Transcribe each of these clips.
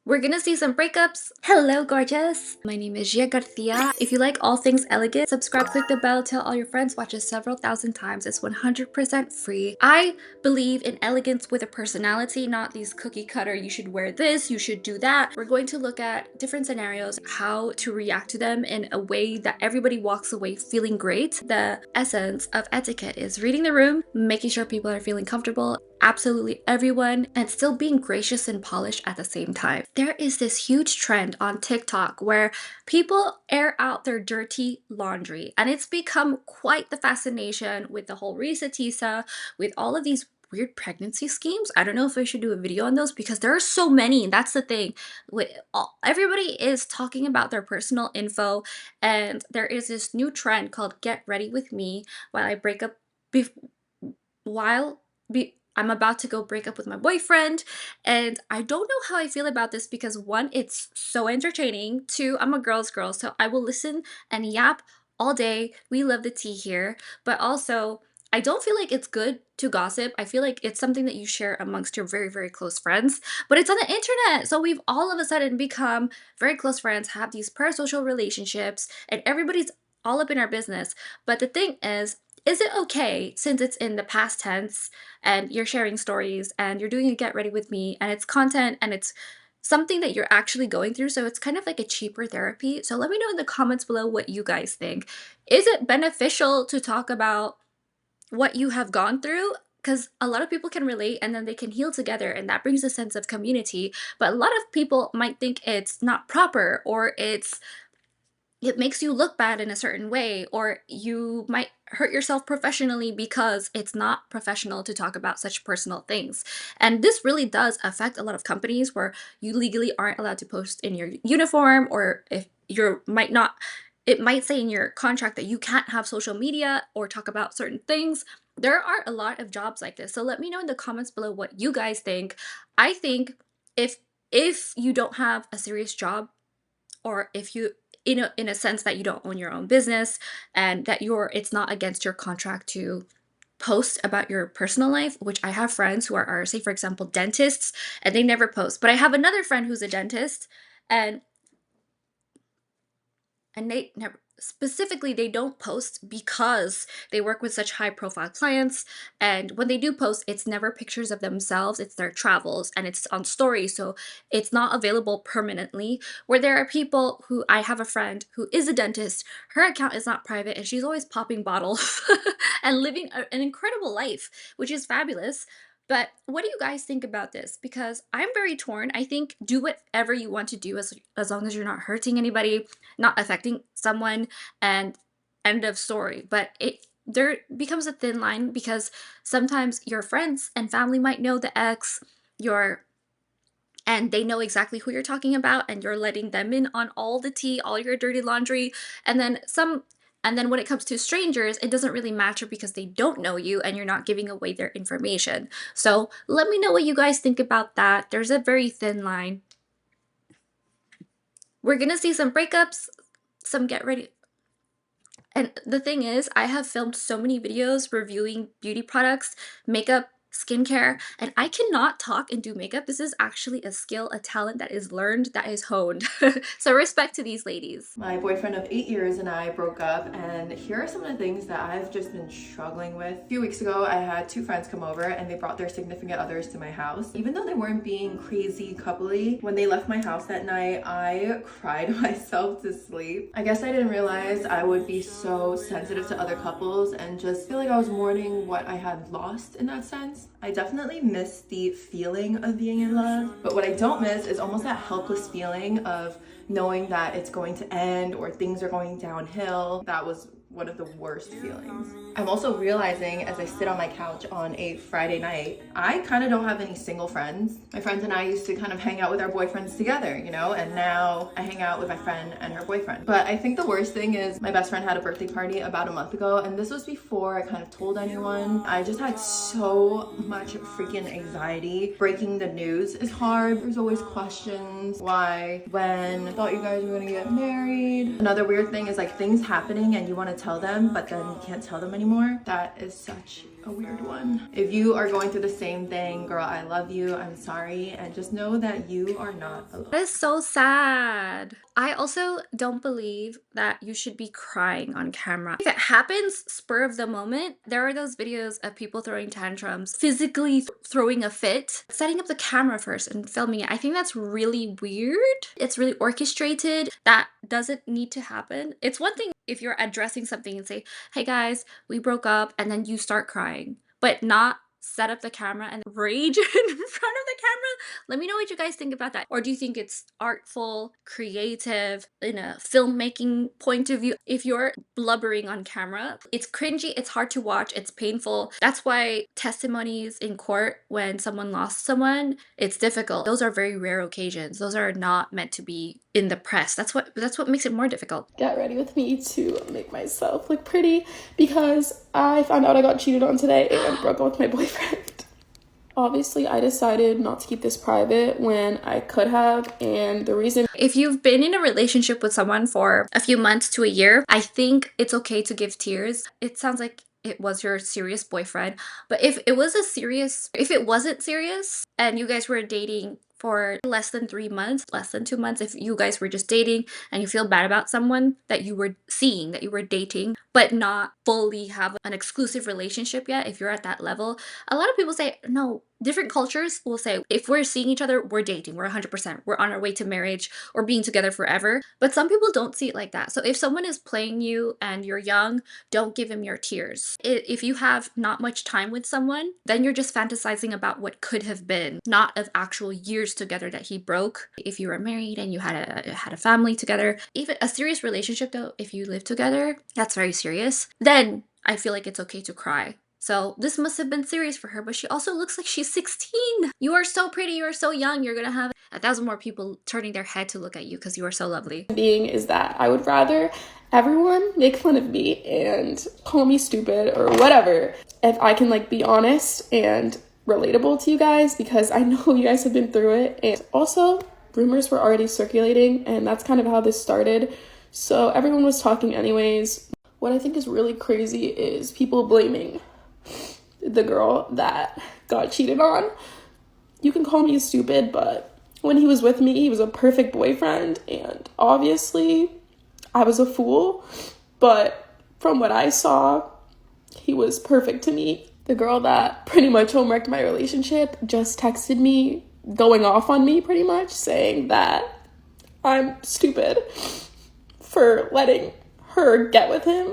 We're gonna see some breakups. Hello, gorgeous. My name is Gia Garcia. If you like all things elegant, subscribe, click the bell, tell all your friends, watch it several thousand times. It's 100% free. I believe in elegance with a personality, not these cookie cutter, you should wear this, you should do that. We're going to look at different scenarios, how to react to them in a way that everybody walks away feeling great. The essence of etiquette is reading the room, making sure people are feeling comfortable, absolutely everyone, and still being gracious and polished at the same time. There is this huge trend on TikTok where people air out their dirty laundry, and it's become quite the fascination with the whole Risa Tisa, with all of these weird pregnancy schemes. I don't know if I should do a video on those because there are so many, and that's the thing. Everybody is talking about their personal info, and there is this new trend called "Get Ready with Me" while I break up. While I'm about to go break up with my boyfriend, and I don't know how I feel about this because one, it's so entertaining. Two, I'm a girl's girl, so I will listen and yap all day. We love the tea here, but also I don't feel like it's good to gossip. I feel like it's something that you share amongst your very, very close friends, but it's on the internet. So we've all of a sudden become very close friends, have these parasocial relationships, and everybody's all up in our business. But the thing is it okay, since it's in the past tense and you're sharing stories and you're doing a get ready with me and it's content and it's something that you're actually going through, so it's kind of like a cheaper therapy. So let me know in the comments below what you guys think. Is it beneficial to talk about what you have gone through? Because a lot of people can relate and then they can heal together, and that brings a sense of community. But a lot of people might think it's not proper, or it makes you look bad in a certain way, or you might hurt yourself professionally because it's not professional to talk about such personal things. And this really does affect a lot of companies where you legally aren't allowed to post in your uniform, or if you're might not, it might say in your contract that you can't have social media or talk about certain things. There are a lot of jobs like this. So let me know in the comments below what you guys think. I think if if you don't have a serious job, or if you, in a sense that you don't own your own business and that it's not against your contract to post about your personal life, which I have friends who are say for example dentists, and they never post. But I have another friend who's a dentist, and they never, specifically they don't post because they work with such high profile clients, and when they do post, it's never pictures of themselves, it's their travels, and it's on story, so it's not available permanently. Where there are people who, I have a friend who is a dentist, her account is not private and she's always popping bottles and living an incredible life, which is fabulous. But what do you guys think about this? Because I'm very torn. I think do whatever you want to do, as long as you're not hurting anybody, not affecting someone, and end of story. But there becomes a thin line because sometimes your friends and family might know the ex, your and they know exactly who you're talking about, and you're letting them in on all the tea, all your dirty laundry. And then when it comes to strangers, it doesn't really matter because they don't know you and you're not giving away their information. So let me know what you guys think about that. There's a very thin line. We're gonna see some breakups, some get ready. And the thing is, I have filmed so many videos reviewing beauty products, makeup, skincare, and I cannot talk and do makeup. This is actually a skill, a talent that is learned, that is honed. So respect to these ladies. My boyfriend of 8 years and I broke up, and here are some of the things that I've just been struggling with. A few weeks ago, I had two friends come over and they brought their significant others to my house. Even though they weren't being crazy coupley, when they left my house that night, I cried myself to sleep. I guess I didn't realize I would be so sensitive to other couples and just feel like I was mourning what I had lost in that sense. I definitely miss the feeling of being in love, but what I don't miss is almost that helpless feeling of knowing that it's going to end or things are going downhill. That was one of the worst feelings. I'm also realizing as I sit on my couch on a Friday night, I kind of don't have any single friends. My friends and I used to kind of hang out with our boyfriends together, you know, and now I hang out with my friend and her boyfriend. But I think the worst thing is my best friend had a birthday party about a month ago, and this was before I kind of told anyone. I just had so much freaking anxiety. Breaking the news is hard. There's always questions. Why? When? I thought you guys were gonna get married. Another weird thing is like things happening and you want to to tell them, but then you can't tell them anymore. That is such a weird one. If you are going through the same thing, girl, I love you, I'm sorry, and just know that you are not alone. That is so sad. I also don't believe that you should be crying on camera. If it happens spur of the moment, there are those videos of people throwing tantrums, physically throwing a fit, setting up the camera first and filming it. I think that's really weird. It's really orchestrated. That doesn't need to happen. It's one thing if you're addressing something and say, hey guys, we broke up, and then you start crying, but not set up the camera and rage in front of the camera. Let me know what you guys think about that. Or do you think it's artful, creative, in a filmmaking point of view? If you're blubbering on camera, it's cringy, it's hard to watch, it's painful. That's why testimonies in court when someone lost someone, it's difficult. Those are very rare occasions. Those are not meant to be in the press. That's what makes it more difficult. Get ready with me to make myself look pretty because I found out I got cheated on today and broke up with my boyfriend. Obviously, I decided not to keep this private when I could have, and the reason... If you've been in a relationship with someone for a few months to a year, I think it's okay to give tears. It sounds like it was your serious boyfriend, but if it wasn't serious and you guys were dating for less than 3 months, less than 2 months, if you guys were just dating and you feel bad about someone that you were seeing, that you were dating, but not fully have an exclusive relationship yet, if you're at that level, a lot of people say, no, different cultures will say, if we're seeing each other, we're dating, we're 100%, we're on our way to marriage or being together forever. But some people don't see it like that. So if someone is playing you and you're young, don't give him your tears. If you have not much time with someone, then you're just fantasizing about what could have been, not of actual years together that he broke. If you were married and you had a family together, even a serious relationship though, if you live together, that's very serious, then I feel like it's okay to cry. So this must have been serious for her, but she also looks like she's 16. You are so pretty, you are so young, you're gonna have 1,000 more people turning their head to look at you because you are so lovely. Being is that I would rather everyone make fun of me and call me stupid or whatever if I can be honest and relatable to you guys, because I know you guys have been through it. And also rumors were already circulating, and that's kind of how this started, so everyone was talking anyways. What I think is really crazy is people blaming the girl that got cheated on. You can call me stupid, but when he was with me, he was a perfect boyfriend, and obviously I was a fool, but from what I saw, he was perfect to me. The girl that pretty much home wrecked my relationship just texted me, going off on me pretty much, saying that I'm stupid for letting her get with him.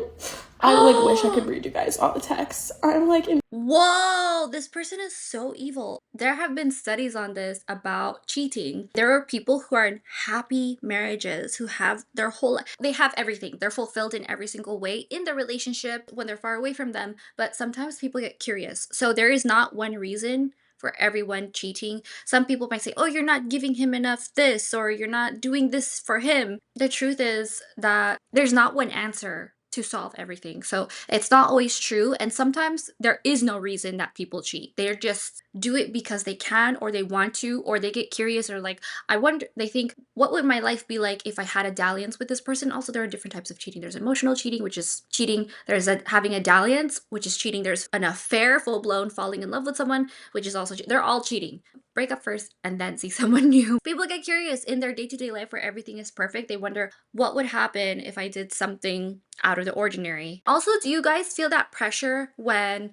I wish I could read you guys all the texts. I'm Whoa, this person is so evil. There have been studies on this about cheating. There are people who are in happy marriages who have their whole life. They have everything. They're fulfilled in every single way in the relationship when they're far away from them. But sometimes people get curious. So there is not one reason for everyone cheating. Some people might say, oh, you're not giving him enough this, or you're not doing this for him. The truth is that there's not one answer to solve everything. So it's not always true. And sometimes there is no reason that people cheat. They just do it because they can, or they want to, or they get curious, or they think, what would my life be like if I had a dalliance with this person? Also, there are different types of cheating. There's emotional cheating, which is cheating. There's having a dalliance, which is cheating. There's an affair, full-blown falling in love with someone, which is also, they're all cheating. Break up first and then see someone new. People get curious in their day-to-day life where everything is perfect. They wonder, what would happen if I did something out of the ordinary? Also, do you guys feel that pressure when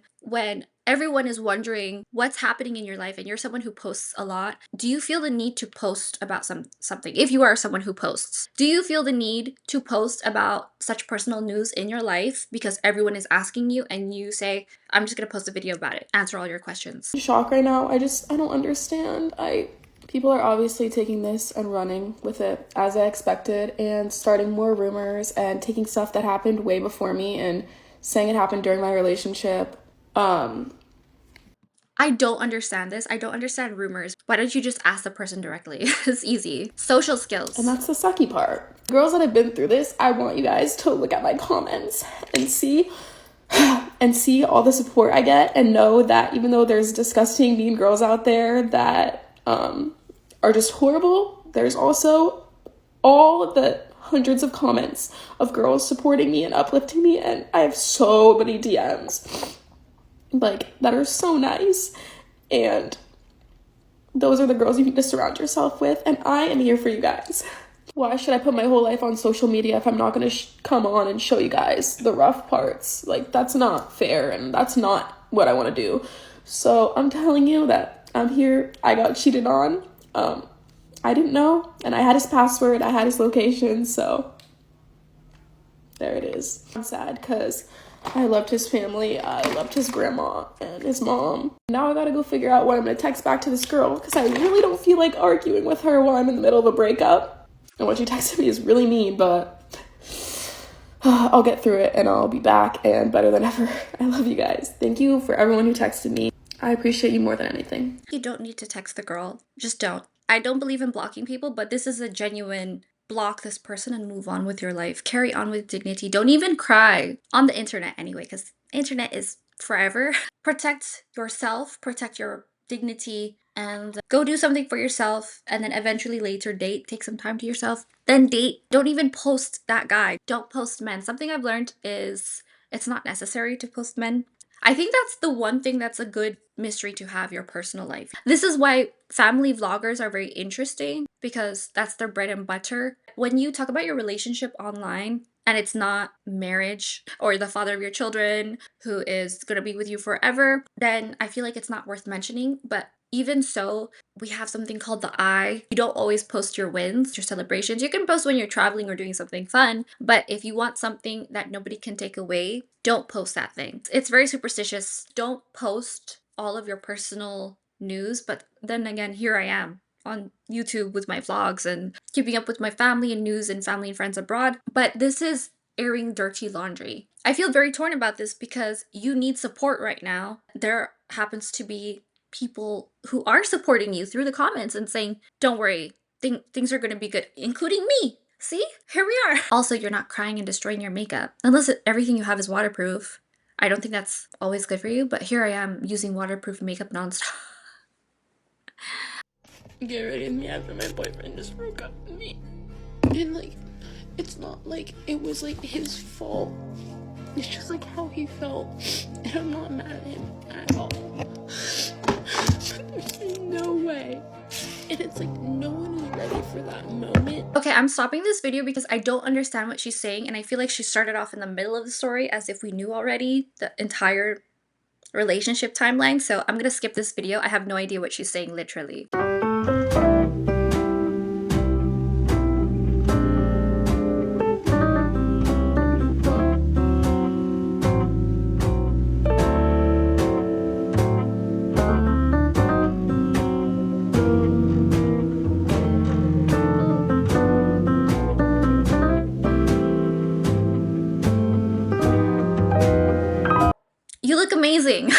everyone is wondering what's happening in your life and you're someone who posts a lot? Do you feel the need to post about something? If you are someone who posts, do you feel the need to post about such personal news in your life because everyone is asking you and you say, I'm just gonna post a video about it, answer all your questions? shocked right now. I don't understand. People are obviously taking this and running with it as I expected and starting more rumors and taking stuff that happened way before me and saying it happened during my relationship. I don't understand this. I don't understand rumors. Why don't you just ask the person directly? It's easy. Social skills. And that's the sucky part. Girls that have been through this, I want you guys to look at my comments and see all the support I get, and know that even though there's disgusting, mean girls out there that are just horrible, there's also all of the hundreds of comments of girls supporting me and uplifting me, and I have so many DMs like that are so nice, and those are the girls you need to surround yourself with, and I am here for you guys. Why should I put my whole life on social media if I'm not going to come on and show you guys the rough parts? Like, that's not fair, and that's not what I want to do. So I'm telling you that I'm here. I got cheated on. I didn't know, and I had his password, I had his location, so there it is. I'm sad because I loved his family, I loved his grandma and his mom. Now I gotta go figure out what I'm gonna text back to this girl because I really don't feel like arguing with her while I'm in the middle of a breakup. And what she texted me is really mean, but I'll get through it and I'll be back and better than ever. I love you guys. Thank you for everyone who texted me. I appreciate you more than anything. You don't need to text the girl. Just don't. I don't believe in blocking people, but this is a genuine block this person and move on with your life. Carry on with dignity. Don't even cry on the internet anyway, because internet is forever. Protect yourself, protect your dignity, and go do something for yourself, and then eventually later date. Take some time to yourself, then date. Don't even post that guy. Don't post men. Something I've learned is it's not necessary to post men. I think that's the one thing that's a good mystery to have, your personal life. This is why family vloggers are very interesting, because that's their bread and butter. When you talk about your relationship online and it's not marriage or the father of your children who is going to be with you forever, then I feel like it's not worth mentioning. But even so, we have something called the I. You don't always post your wins, your celebrations. You can post when you're traveling or doing something fun, but if you want something that nobody can take away, don't post that thing. It's very superstitious. Don't post all of your personal news, but then again, here I am on YouTube with my vlogs and keeping up with my family and news and family and friends abroad. But this is airing dirty laundry. I feel very torn about this because you need support right now. There happens to be people who are supporting you through the comments and saying, don't worry, things are going to be good, including me. See, here we are. Also, you're not crying and destroying your makeup unless everything you have is waterproof. I don't think that's always good for you, but here I am using waterproof makeup nonstop. Get rid of me after my boyfriend just broke up with me. And like, it's not like it was like his fault. It's just like how he felt. And I'm not mad at him at all. There's no way. And it's like no one was ready for that moment. Okay, I'm stopping this video because I don't understand what she's saying, and I feel like she started off in the middle of the story as if we knew already the entire relationship timeline. So I'm gonna skip this video. I have no idea what she's saying literally. You look amazing.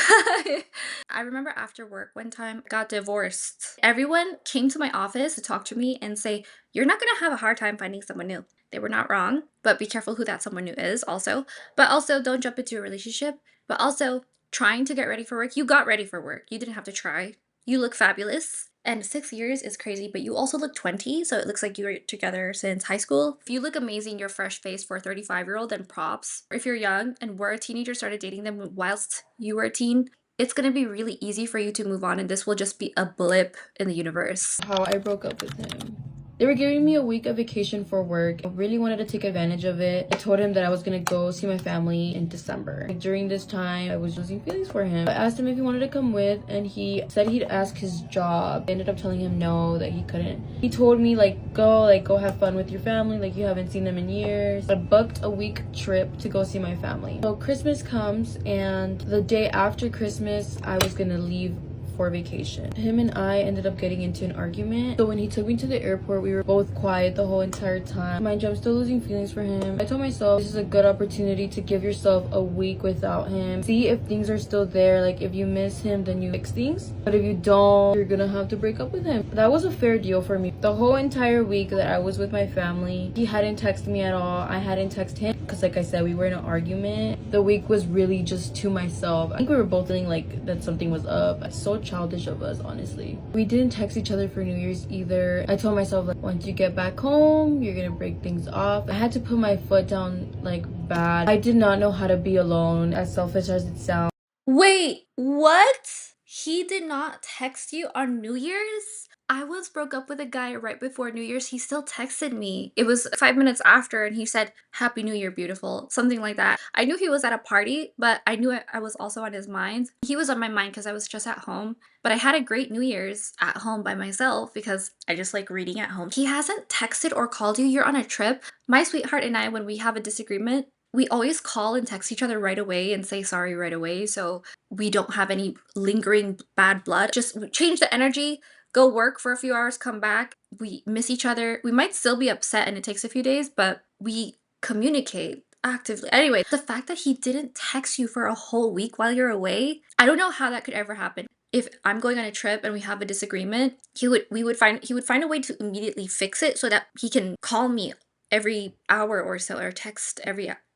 I remember after work one time, I got divorced. Everyone came to my office to talk to me and say, you're not gonna have a hard time finding someone new. They were not wrong, but be careful who that someone new is also. But also don't jump into a relationship, but also trying to get ready for work. You got ready for work. You didn't have to try. You look fabulous. And 6 years is crazy, but you also look 20, so it looks like you were together since high school. If you look amazing, you're fresh faced for a 35-year-old, then props. If you're young and were a teenager, started dating them whilst you were a teen, it's gonna be really easy for you to move on, and this will just be a blip in the universe. How I broke up with him. They were giving me a week of vacation for work. I really wanted to take advantage of it. I told him that I was gonna go see my family in December. During this time, I was losing feelings for him. I asked him if he wanted to come with, and he said he'd ask his job. I ended up telling him no, that he couldn't. He told me go have fun with your family, like you haven't seen them in years. I booked a week trip to go see my family. So Christmas comes, and the day after Christmas, I was gonna leave for vacation. Him and I ended up getting into an argument. So when he took me to the airport, we were both quiet the whole entire time. Mind you, I'm still losing feelings for him. I told myself this is a good opportunity to give yourself a week without him. See if things are still there. Like if you miss him, then you fix things. But if you don't, you're gonna have to break up with him. That was a fair deal for me. The whole entire week that I was with my family, he hadn't texted me at all. I hadn't texted him because like I said, we were in an argument. The week was really just to myself. I think we were both feeling like that something was up. It's so childish of us, honestly. We didn't text each other for New Year's either. I told myself, like, once you get back home, you're gonna break things off. I had to put my foot down, like, bad. I did not know how to be alone, as selfish as it sounds. Wait, what? He did not text you on New Year's? I once broke up with a guy right before New Year's. He still texted me. It was 5 minutes after, and he said, "Happy New Year, beautiful." Something like that. I knew he was at a party, but I knew I was also on his mind. He was on my mind because I was just at home. But I had a great New Year's at home by myself because I just like reading at home. He hasn't texted or called you. You're on a trip. My sweetheart and I, when we have a disagreement, we always call and text each other right away and say sorry right away. So we don't have any lingering bad blood. Just change the energy, go work for a few hours, come back. We miss each other. We might still be upset and it takes a few days, but we communicate actively. Anyway, the fact that he didn't text you for a whole week while you're away, I don't know how that could ever happen. If I'm going on a trip and we have a disagreement, he would find a way to immediately fix it so that he can call me every hour or so, or text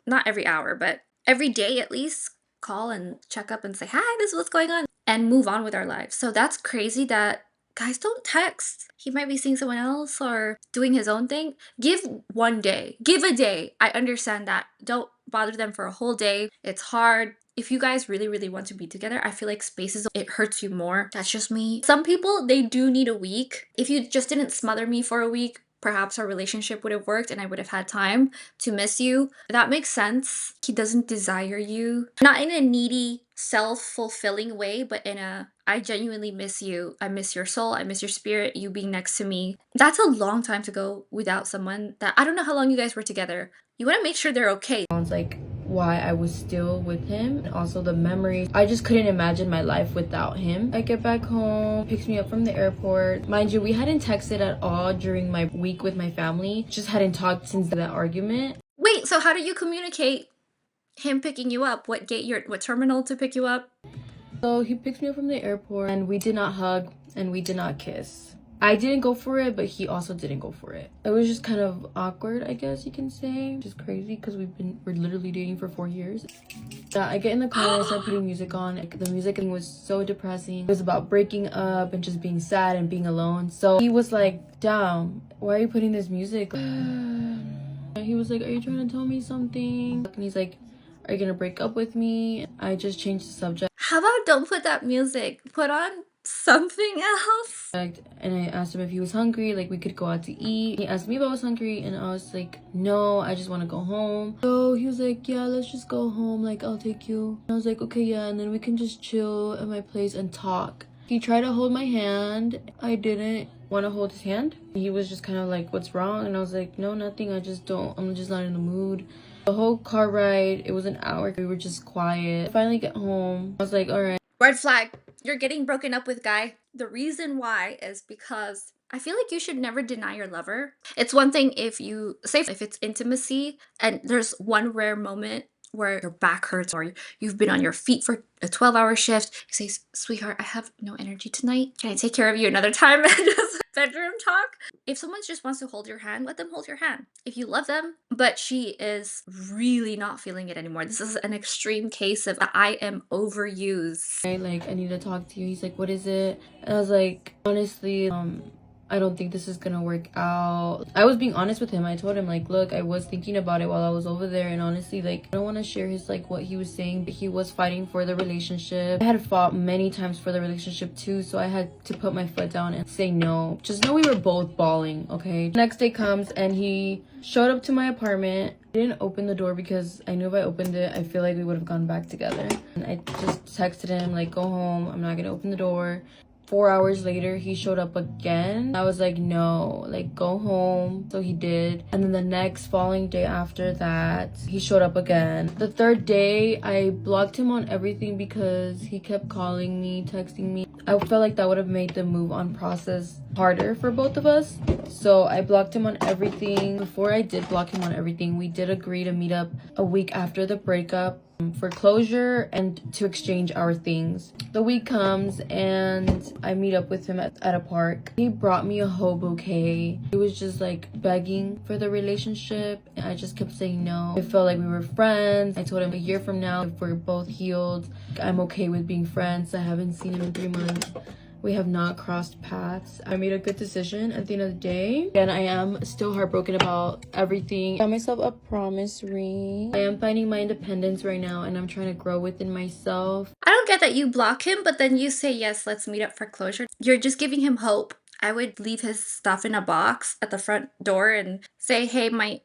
not every hour, but every day at least, call and check up and say, "Hi, this is what's going on," and move on with our lives. So that's crazy that guys don't text. He might be seeing someone else or doing his own thing. Give one day. Give a day. I understand that. Don't bother them for a whole day. It's hard. If you guys really, really want to be together, I feel like spaces, it hurts you more. That's just me. Some people, they do need a week. If you just didn't smother me for a week, perhaps our relationship would have worked and I would have had time to miss you. That makes sense. He doesn't desire you. Not in a needy, self-fulfilling way, but in a, I genuinely miss you. I miss your soul. I miss your spirit, you being next to me. That's a long time to go without someone that, I don't know how long you guys were together. You want to make sure they're okay. Sounds like why I was still with him, and also the memories. I just couldn't imagine my life without him. I get back home, picks me up from the airport. Mind you, we hadn't texted at all during my week with my family. Just hadn't talked since that argument. Wait, so how do you communicate him picking you up? What terminal to pick you up? So he picks me up from the airport and we did not hug and we did not kiss. I didn't go for it, but he also didn't go for it. It was just kind of awkward, I guess you can say. Just crazy because we're literally dating for 4 years. I get in the car and I start putting music on. The music was so depressing. It was about breaking up and just being sad and being alone. So he was like, "Damn, why are you putting this music?" He was like, "Are you trying to tell me something?" And he's like, "Are you gonna break up with me?" I just changed the subject. How about don't put that music? Put on something else. And I asked him if he was hungry, like we could go out to eat. He asked me if I was hungry and I was like, "No, I just want to go home." So he was like, "Yeah, let's just go home, like I'll take you." And I was like, "Okay, yeah, and then we can just chill at my place and talk." He tried to hold my hand. I didn't want to hold his hand. He was just kind of like, "What's wrong?" And I was like, "No, nothing, I'm just not in the mood." The whole car ride, it was an hour. We were just quiet. I finally get home. I was like, all right. Red flag. You're getting broken up with, guy. The reason why is because I feel like you should never deny your lover. It's one thing if it's intimacy and there's one rare moment where your back hurts or you've been on your feet for a 12-hour shift. You say, "Sweetheart, I have no energy tonight. Can I take care of you another time?" And just bedroom talk. If someone just wants to hold your hand, let them hold your hand. If you love them, but she is really not feeling it anymore. This is an extreme case of "I am overused." I need to talk to you. He's like, "What is it?" And I was like, honestly, I don't think this is gonna work out. I was being honest with him. I told him, like, look, I was thinking about it while I was over there, and honestly, like, I don't want to share his, like, what he was saying, but he was fighting for the relationship. I had fought many times for the relationship too, so I had to put my foot down and say no. Just know we were both bawling, okay? Next day comes and he showed up to my apartment. I didn't open the door because I knew if I opened it, I feel like we would have gone back together. And I just texted him, like, "Go home, I'm not gonna open the door." 4 hours later, he showed up again. I was like, "No, like, go home." So he did. And then the next following day after that, he showed up again. The third day, I blocked him on everything because he kept calling me, texting me. I felt like that would have made the move on process harder for both of us. So I blocked him on everything. Before I did block him on everything, we did agree to meet up a week after the breakup for closure and to exchange our things. The week comes and I meet up with him at a park. He brought me a whole bouquet. He was just like begging for the relationship, and I just kept saying no. I felt like we were friends. I told him a year from now, if we're both healed, I'm okay with being friends. I haven't seen him in 3 months. We have not crossed paths. I made a good decision at the end of the day, and I am still heartbroken about everything. I got myself a promise ring. I am finding my independence right now, and I'm trying to grow within myself. I don't get that you block him, but then you say, yes, let's meet up for closure. You're just giving him hope. I would leave his stuff in a box at the front door and say, hey, my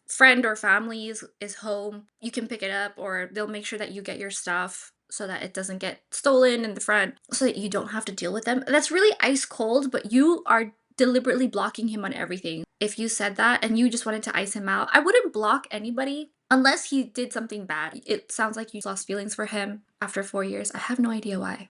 friend or family is home. You can pick it up, or they'll make sure that you get your stuff so that it doesn't get stolen in the front, so that you don't have to deal with them. That's really ice cold, but you are deliberately blocking him on everything. If you said that and you just wanted to ice him out, I wouldn't block anybody unless he did something bad. It sounds like you lost feelings for him after 4 years. I have no idea why.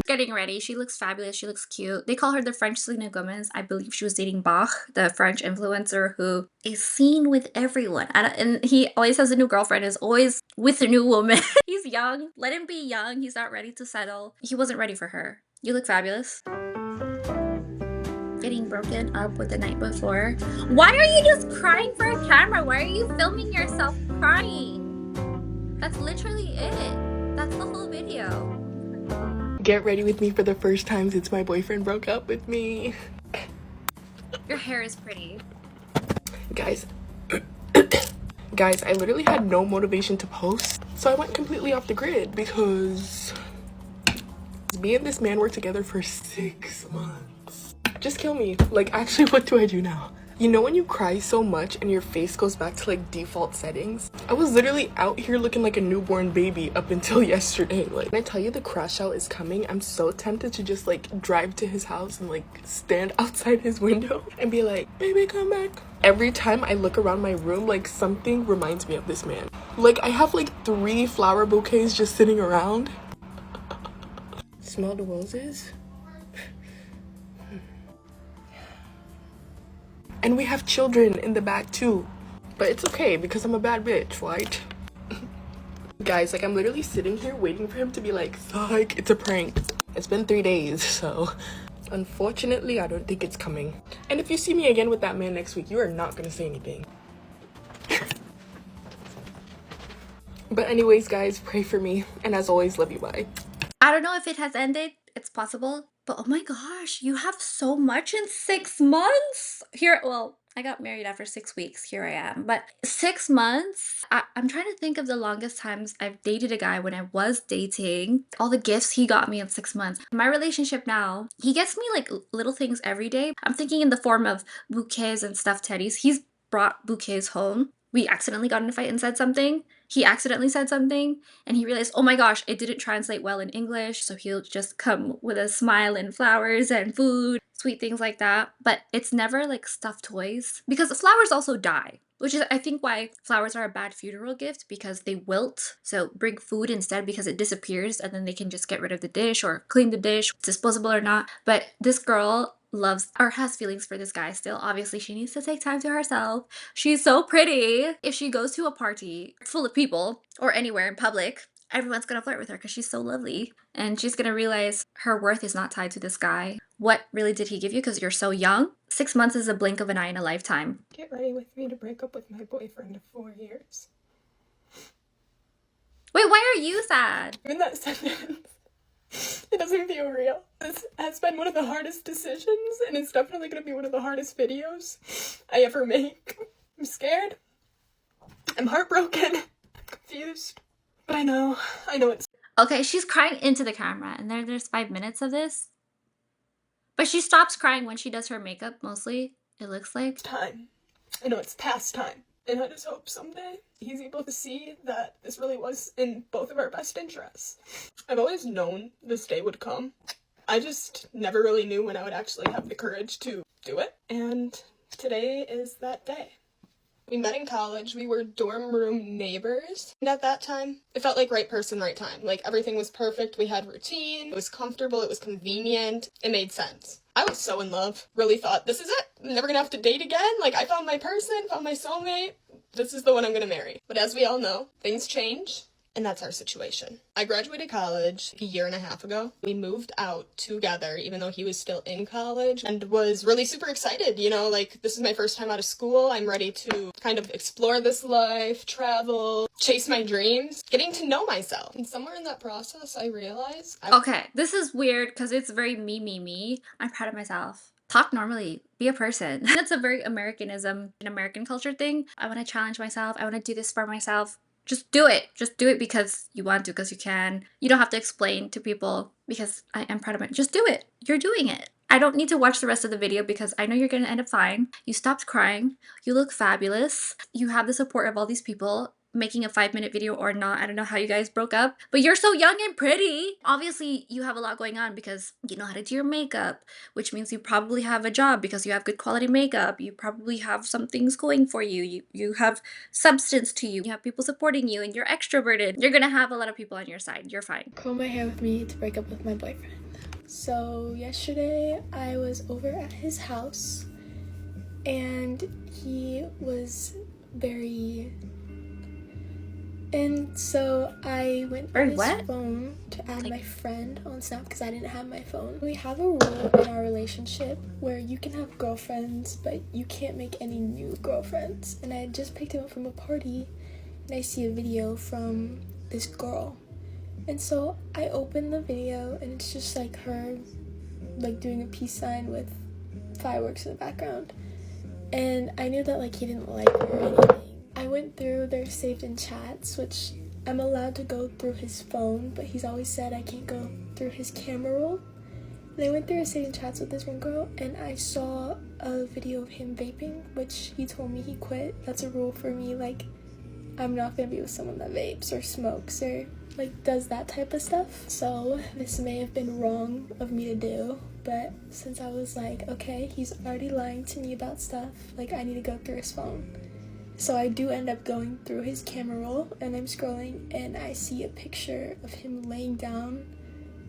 Getting ready. She looks fabulous. She looks cute. They call her the French Selena Gomez. I believe she was dating Bach, the French influencer who is seen with everyone. And he always has a new girlfriend, is always with a new woman. He's young. Let him be young. He's not ready to settle. He wasn't ready for her. You look fabulous. Getting broken up with the night before. Why are you just crying for a camera? Why are you filming yourself crying? That's literally it. That's the whole video. Get ready with me for the first time since my boyfriend broke up with me. Your hair is pretty. Guys, I literally had no motivation to post, so I went completely off the grid because me and this man were together for 6 months. Just kill me. Like, actually, what do I do now? You know when you cry so much and your face goes back to like default settings? I was literally out here looking like a newborn baby up until yesterday. Like, when I tell you the crash out is coming, I'm so tempted to just like drive to his house and like stand outside his window and be like, baby, come back. Every time I look around my room, like something reminds me of this man. Like, I have like 3 flower bouquets just sitting around. Smell the roses. And we have children in the back too. But it's okay because I'm a bad bitch, right? Guys, like, I'm literally sitting here waiting for him to be like, psych, it's a prank. It's been 3 days, so unfortunately, I don't think it's coming. And if you see me again with that man next week, you are not gonna say anything. But anyways, guys, pray for me. And as always, love you, bye. I don't know if it has ended. It's possible. But oh my gosh, you have so much in 6 months. Well, I got married after 6 weeks. Here I am. But 6 months, I'm trying to think of the longest times I've dated a guy when I was dating. All the gifts he got me in 6 months. My relationship now, he gets me like little things every day. I'm thinking in the form of bouquets and stuffed teddies. He's brought bouquets home. We accidentally got in a fight and said something. He accidentally said something and he realized, oh my gosh, it didn't translate well in English. So he'll just come with a smile and flowers and food, sweet things like that. But it's never like stuffed toys because flowers also die, which is, I think, why flowers are a bad funeral gift, because they wilt. So bring food instead because it disappears and then they can just get rid of the dish or clean the dish, disposable or not. But this girl loves or has feelings for this guy still. Obviously, she needs to take time to herself. She's so pretty. If she goes to a party full of people or anywhere in public, everyone's gonna flirt with her because she's so lovely. And she's gonna realize her worth is not tied to this guy. What really did he give you because you're so young? 6 months is a blink of an eye in a lifetime. Get ready with me to break up with my boyfriend of 4 years. Wait, why are you sad? In that sentence, it doesn't feel real. This has been one of the hardest decisions, and it's definitely going to be one of the hardest videos I ever make. I'm scared. I'm heartbroken. I'm confused. But I know it's Okay, she's crying into the camera, and there's 5 minutes of this. But she stops crying when she does her makeup, mostly, it looks like. time. I know it's past time. And I just hope someday he's able to see that this really was in both of our best interests. I've always known this day would come. I just never really knew when I would actually have the courage to do it. And today is that day. We met in college. We were dorm room neighbors. And at that time, it felt like right person, right time. Like everything was perfect. We had routine. It was comfortable. It was convenient. It made sense. I was so in love. Really thought, this is it. I'm never gonna have to date again. Like I found my person, found my soulmate. This is the one I'm gonna marry. But as we all know, things change. And that's our situation. I graduated college a year and a half ago. We moved out together, even though he was still in college, and was really super excited. You know, like, this is my first time out of school. I'm ready to kind of explore this life, travel, chase my dreams, getting to know myself. And somewhere in that process, I realized Okay, this is weird because it's very me. I'm proud of myself. Talk normally. Be a person. That's a very Americanism, an American culture thing. I want to challenge myself. I want to do this for myself. Just do it. Just do it because you want to, because you can. You don't have to explain to people because I am proud of it. Just do it. You're doing it. I don't need to watch the rest of the video because I know you're going to end up fine. You stopped crying. You look fabulous. You have the support of all these people making a 5-minute video or not. I don't know how you guys broke up, but you're so young and pretty. Obviously, you have a lot going on because you know how to do your makeup, which means you probably have a job because you have good quality makeup. You probably have some things going for you. You have substance to you. You have people supporting you and you're extroverted. You're gonna have a lot of people on your side. You're fine. Curl my hair with me to break up with my boyfriend. So yesterday I was over at his house and he was and so I went through his phone to add my friend on Snap because I didn't have my phone. We have a rule in our relationship where you can have girlfriends, but you can't make any new girlfriends. And I had just picked him up from a party and I see a video from this girl. And so I opened the video and it's just like her like doing a peace sign with fireworks in the background. And I knew that like he didn't like her or anything. I went through their saved in chats, which I'm allowed to go through his phone, but he's always said I can't go through his camera roll. And I went through his saved in chats with this one girl and I saw a video of him vaping, which he told me he quit. That's a rule for me, like I'm not gonna be with someone that vapes or smokes or like does that type of stuff. So this may have been wrong of me to do, but since I was like, okay, he's already lying to me about stuff, like I need to go through his phone. So I do end up going through his camera roll and I'm scrolling and I see a picture of him laying down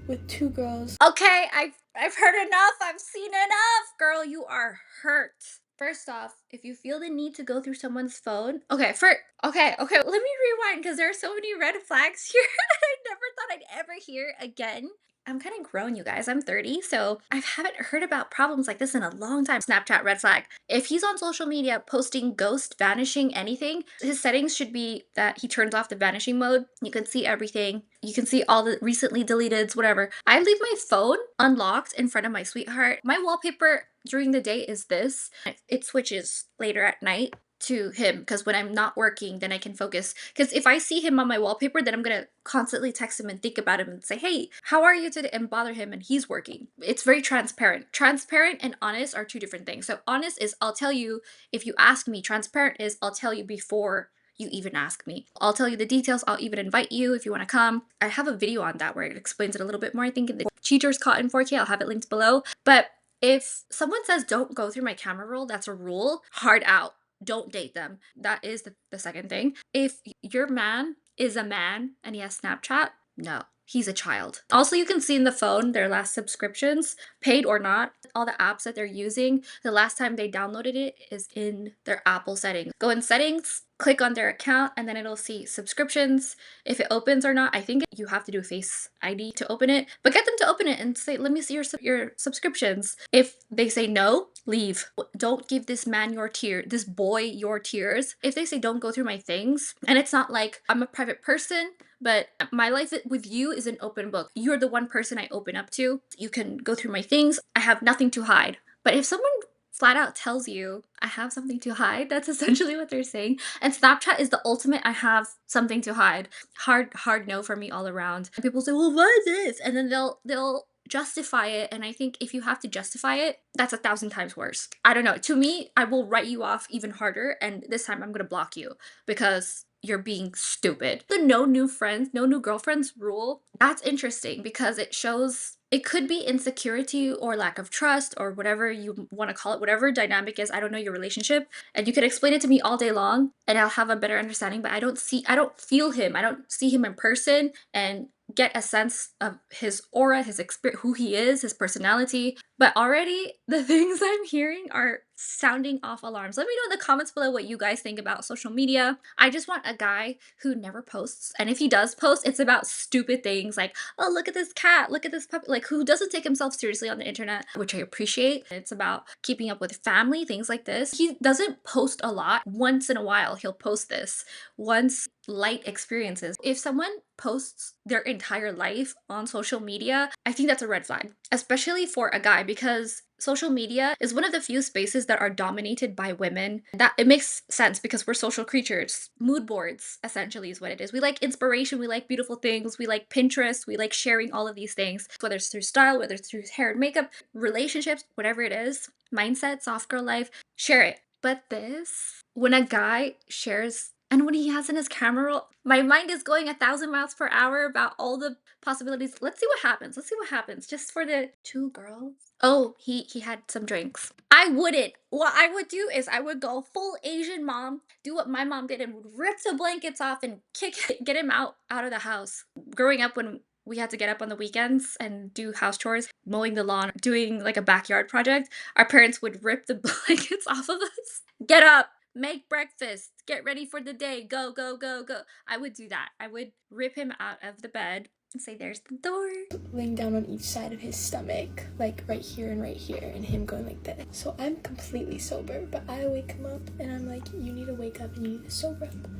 with two girls. Okay, I've heard enough. I've seen enough. Girl, you are hurt. First off, if you feel the need to go through someone's phone, okay, let me rewind because there are so many red flags here that I never thought I'd ever hear again. I'm kind of grown, you guys. I'm 30, so I haven't heard about problems like this in a long time. Snapchat red flag. If he's on social media posting ghost, vanishing, anything, his settings should be that he turns off the vanishing mode. You can see everything. You can see all the recently deleteds, whatever. I leave my phone unlocked in front of my sweetheart. My wallpaper during the day is this. It switches later at night to him because when I'm not working, then I can focus. Because if I see him on my wallpaper, then I'm gonna constantly text him and think about him and say, hey, how are you today? And bother him and he's working. It's very transparent. Transparent and honest are two different things. So honest is I'll tell you if you ask me. Transparent is I'll tell you before you even ask me. I'll tell you the details. I'll even invite you if you want to come. I have a video on that where it explains it a little bit more. I think the Cheaters Caught in 4K. I'll have it linked below. But if someone says don't go through my camera roll, that's a rule. Hard out. Don't date them. That is the second thing. If your man is a man and he has Snapchat, no, he's a child. Also, you can see in the phone their last subscriptions, paid or not, all the apps that they're using. The last time they downloaded it is in their Apple settings. Go in settings, click on their account, and then it'll see subscriptions. If it opens or not, I think you have to do Face ID to open it, but get them to open it and say, let me see your subscriptions. If they say no, leave. Don't give this man this boy your tears. If they say don't go through my things, and it's not like I'm a private person, but my life with you is an open book. You're the one person I open up to. You can go through my things. I have nothing to hide. But if someone flat out tells you I have something to hide, that's essentially what they're saying. And Snapchat is the ultimate I have something to hide. Hard no for me all around. And people say, well, what is this? And then they'll justify it. And I think if you have to justify it, that's 1,000 times worse. I don't know. To me, I will write you off even harder. And this time I'm going to block you because you're being stupid. The no new friends, no new girlfriends rule, that's interesting because it shows It could be insecurity or lack of trust or whatever you want to call it, whatever dynamic is. I don't know your relationship. And you could explain it to me all day long and I'll have a better understanding, but I don't feel him. I don't see him in person and get a sense of his aura, his experience, who he is, his personality. But already the things I'm hearing are sounding off alarms. Let me know in the comments below what you guys think about social media. I just want a guy who never posts. And if he does post, it's about stupid things like, oh, look at this cat, look at this puppy, like who doesn't take himself seriously on the internet, which I appreciate. It's about keeping up with family, things like this. He doesn't post a lot. Once in a while, he'll post this. Once light experiences. If someone posts their entire life on social media, I think that's a red flag, especially for a guy, because social media is one of the few spaces that are dominated by women. That it makes sense because we're social creatures. Mood boards essentially is what it is. We like inspiration, we like beautiful things, we like Pinterest, we like sharing all of these things, whether it's through style, whether it's through hair and makeup, relationships, whatever it is, mindset, soft girl life, share it. But this, when a guy shares and when he has in his camera roll, my mind is going 1,000 miles per hour about all the possibilities. Let's see what happens. Let's see what happens. Just for the two girls. Oh, he had some drinks. I wouldn't. What I would do is I would go full Asian mom, do what my mom did, and rip the blankets off and get him out of the house. Growing up, when we had to get up on the weekends and do house chores, mowing the lawn, doing like a backyard project, our parents would rip the blankets off of us. Get up, make breakfast, get ready for the day, go, go, go, go. I would do that. I would rip him out of the bed and say, there's the door. Laying down on each side of his stomach, like right here, and him going like this. So I'm completely sober, but I wake him up and I'm like, you need to wake up and you need to sober up.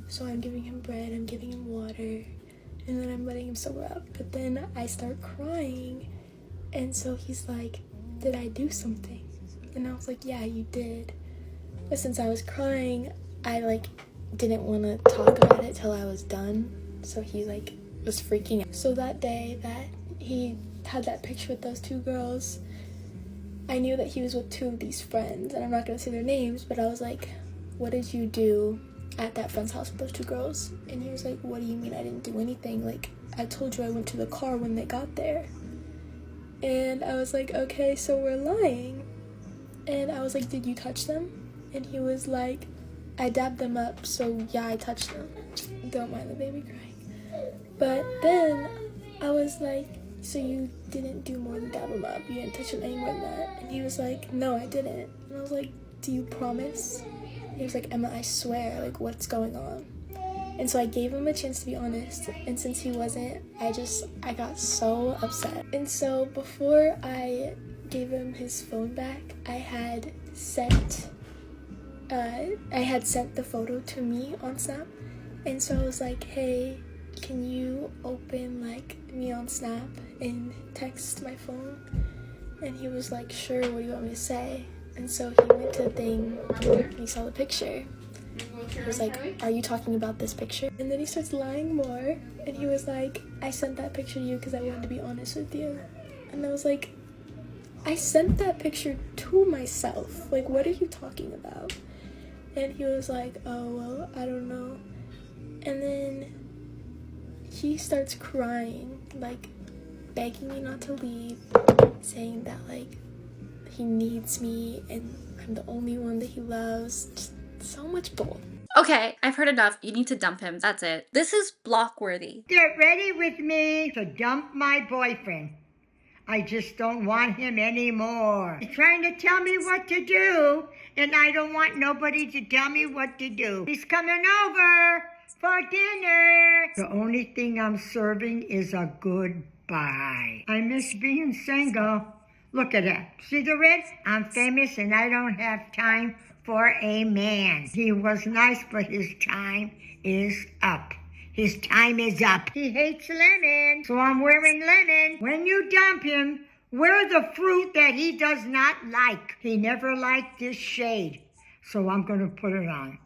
So I'm giving him bread, I'm giving him water, and then I'm letting him sober up. But then I start crying, and so he's like, did I do something? And I was like, yeah, you did. But since I was crying, I like didn't want to talk about it till I was done. So he like was freaking out. So that day that he had that picture with those two girls, I knew that he was with two of these friends, and I'm not gonna say their names, but I was like, what did you do at that friend's house with those two girls? And he was like, what do you mean I didn't do anything? Like, I told you I went to the car when they got there. And I was like, okay, so we're lying. And I was like, did you touch them? And he was like, I dabbed them up, so yeah, I touched them. Don't mind the baby crying. But then I was like, so you didn't do more than dab them up? You didn't touch them any more than that? And he was like, no, I didn't. And I was like, do you promise? He was like, Emma, I swear, like, what's going on? And so I gave him a chance to be honest, and since he wasn't, I got so upset. And so before I gave him his phone back, I had sent the photo to me on Snap. And so I was like, hey, can you open like me on Snap and text my phone? And he was like, sure, what do you want me to say? And so he went to the thing and he saw the picture. He was like, are you talking about this picture? And then he starts lying more, and he was like, I sent that picture to you because I wanted to be honest with you. And I was like, I sent that picture to myself. Like, what are you talking about? And he was like, oh, well, I don't know. And then he starts crying, like, begging me not to leave, saying that, like, he needs me and I'm the only one that he loves. Just so much bull. Okay, I've heard enough. You need to dump him. That's it. This is block worthy. Get ready with me to dump my boyfriend. I just don't want him anymore. He's trying to tell me what to do, and I don't want nobody to tell me what to do. He's coming over for dinner. The only thing I'm serving is a goodbye. I miss being single. Look at that. See the red? I'm famous and I don't have time for a man. He was nice, but his time is up. His time is up. He hates lemon, so I'm wearing lemon. When you dump him, wear the fruit that he does not like. He never liked this shade, so I'm going to put it on.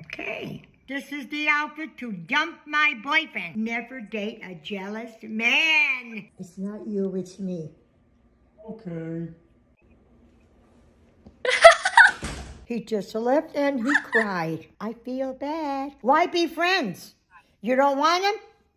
Okay. This is the outfit to dump my boyfriend. Never date a jealous man. It's not you, it's me. Okay. He just left and he cried. I feel bad. Why be friends? You don't want him?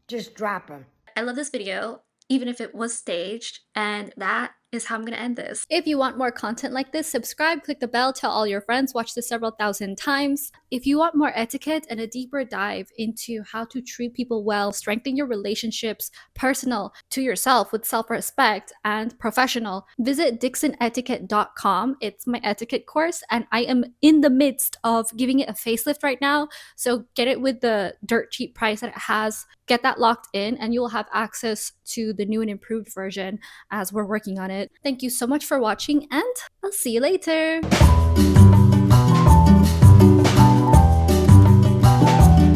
Just drop him. I love this video, even if it was staged, and that is how I'm gonna end this. If you want more content like this, subscribe, click the bell, tell all your friends, watch this several thousand times. If you want more etiquette and a deeper dive into how to treat people well, strengthen your relationships, personal to yourself with self-respect, and professional, visit dixonetiquette.com. It's my etiquette course, and I am in the midst of giving it a facelift right now, so get it with the dirt cheap price that it has. Get that locked in, and you'll have access to the new and improved version as we're working on it. Thank you so much for watching, and I'll see you later.